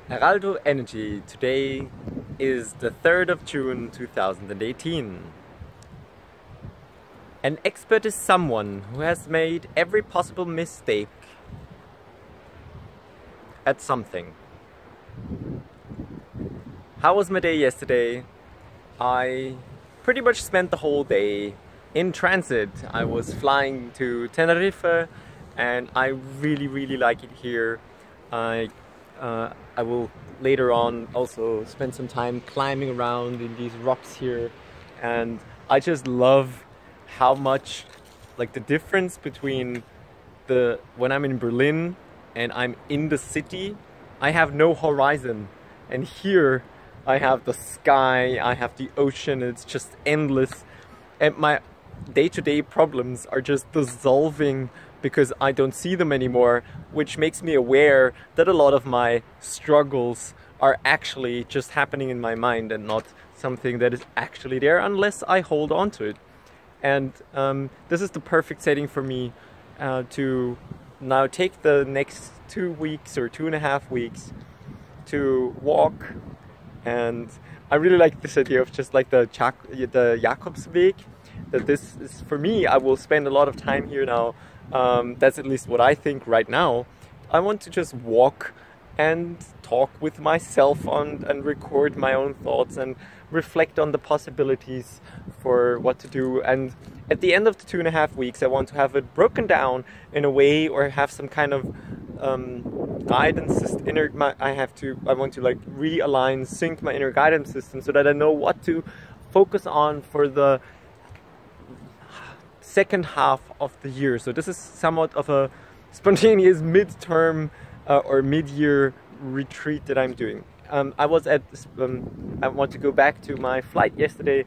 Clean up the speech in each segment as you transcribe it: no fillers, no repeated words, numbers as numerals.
Heraldo Energy. Today is the 3rd of June 2018. An expert is someone who has made every possible mistake at something. How was my day yesterday? I pretty much spent the whole day in transit. I was flying to Tenerife and I really like it here. I will later on also spend some time climbing around in these rocks here, and I just love how much, like, the difference between when I'm in Berlin and I'm in the city. I have no horizon, and here I have the sky, I have the ocean. It's just endless, and my day-to-day problems are just dissolving because I don't see them anymore, which makes me aware that a lot of my struggles are actually just happening in my mind and not something that is actually there unless I hold on to it. And this is the perfect setting for me to now take the next 2 weeks or 2.5 weeks to walk. And I really like this idea of just like the Jakobsweg, that this is, for me, I will spend a lot of time here now. That's at least what I think right now. I want to just walk and talk with myself and record my own thoughts and reflect on the possibilities for what to do. And at the end of the 2.5 weeks, I want to have it broken down in a way, or have some kind of guidance system. I want to like realign, sync my inner guidance system so that I know what to focus on for the second half of the year. So this is somewhat of a spontaneous midterm or mid-year retreat that I'm doing. I want to go back to my flight yesterday.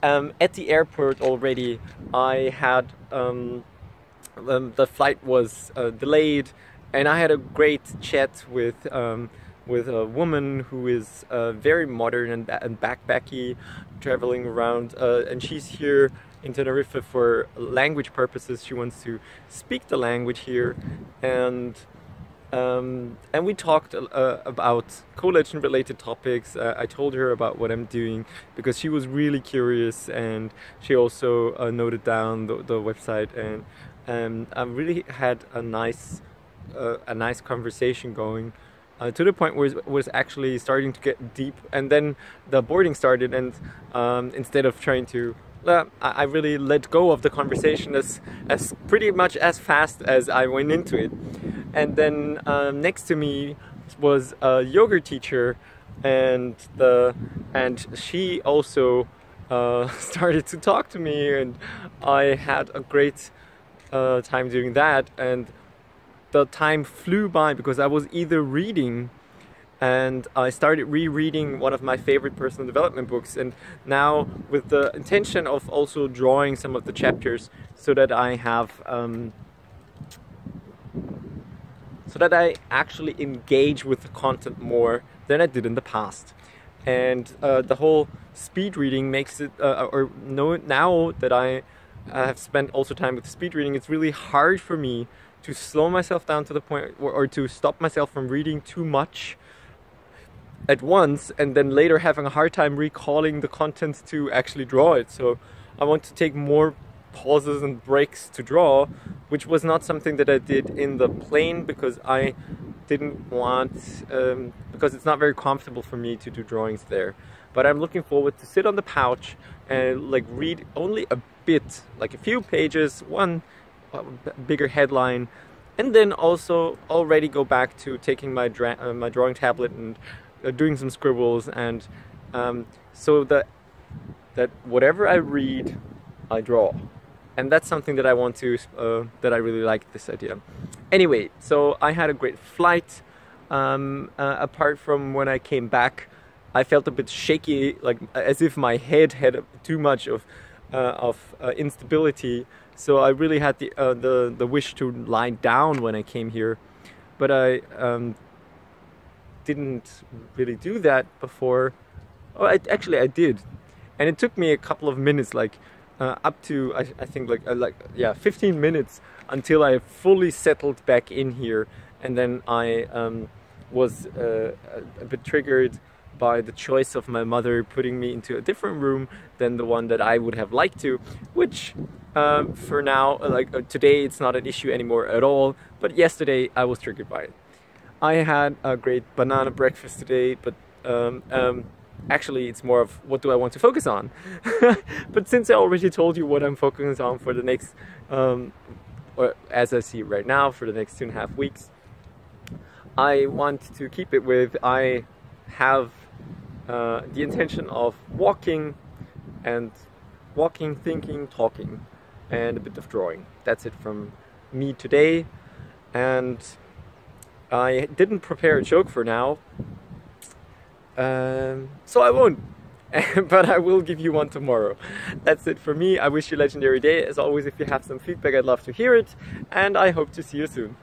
At the airport already, I had the flight was delayed, and I had a great chat with a woman who is very modern and backpacky, traveling around, and she's here in Tenerife for language purposes. She wants to speak the language here, and we talked about co-legend related topics. I told her about what I'm doing because she was really curious, and she also noted down the website, and I really had a nice conversation going. To the point where it was actually starting to get deep, and then the boarding started, and instead of trying to, I really let go of the conversation as pretty much as fast as I went into it. And then next to me was a yoga teacher, and she also started to talk to me, and I had a great time doing that. And the time flew by because I was either reading, and I started rereading one of my favorite personal development books, and now with the intention of also drawing some of the chapters so that I have so that I actually engage with the content more than I did in the past. And the whole speed reading makes it now that I have spent also time with speed reading, it's really hard for me to slow myself down to the point or to stop myself from reading too much at once, and then later having a hard time recalling the content to actually draw it. So I want to take more pauses and breaks to draw, which was not something that I did in the plane because I didn't want, because it's not very comfortable for me to do drawings there. But I'm looking forward to sit on the couch and like read only a bit, like a few pages, one bigger headline, and then also already go back to taking my drawing tablet and doing some scribbles, and so that whatever I read, I draw. And that's something that I want to, that I really like this idea. Anyway, so I had a great flight. Apart from when I came back, I felt a bit shaky, like as if my head had too much of instability. So I really had the wish to lie down when I came here, but I didn't really do that before. Oh, actually I did, and it took me a couple of minutes, like up to I think like 15 minutes until I fully settled back in here, and then I was a bit triggered by the choice of my mother putting me into a different room than the one that I would have liked to, which for now, today, it's not an issue anymore at all, but yesterday I was triggered by it. I had a great banana breakfast today, but actually it's more of what do I want to focus on. But since I already told you what I'm focusing on for the next, or as I see it right now, for the next 2.5 weeks, I want to keep it with, I have the intention of walking, thinking, talking, and a bit of drawing. That's it from me today. And I didn't prepare a joke for now, so I won't. But I will give you one tomorrow. That's it for me. I wish you a legendary day. As always, if you have some feedback, I'd love to hear it, and I hope to see you soon.